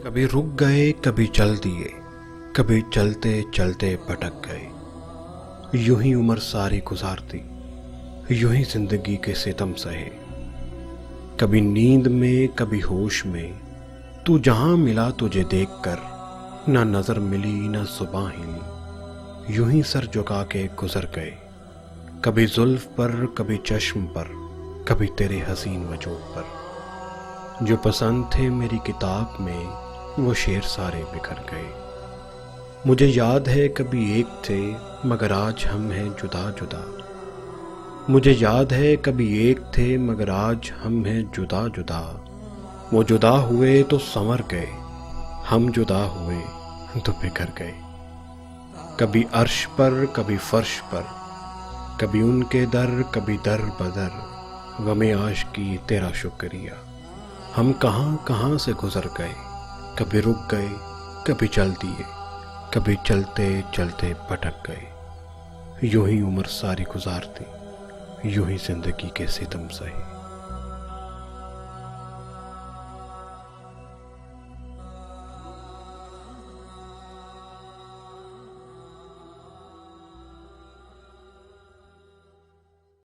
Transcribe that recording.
कभी रुक गए, कभी चल दिए, कभी चलते चलते भटक गए। यूं ही उम्र सारी गुजारती, यूं ही जिंदगी के सितम सहे। कभी नींद में, कभी होश में, तू जहां मिला तुझे देखकर, ना नजर मिली ना सुबह हिली, यूं ही सर झुका के गुजर गए। कभी जुल्फ पर, कभी चश्म पर, कभी तेरे हसीन वजूद पर। जो पसंद थे मेरी किताब में, वो शेर सारे बिखर गए। मुझे याद है कभी एक थे, मगर आज हम हैं जुदा जुदा। मुझे याद है कभी एक थे, मगर आज हम हैं जुदा जुदा। वो जुदा हुए तो संवर गए, हम जुदा हुए तो बिखर गए। कभी अर्श पर, कभी फर्श पर, कभी उनके दर, कभी दर बदर। गमे आशिकी तेरा शुक्रिया, हम कहाँ कहाँ से गुजर गए। कभी रुक गए, कभी चल दिए, कभी चलते चलते भटक गए। यूं ही उम्र सारी गुजारती, यूं ही जिंदगी के सितम सहे।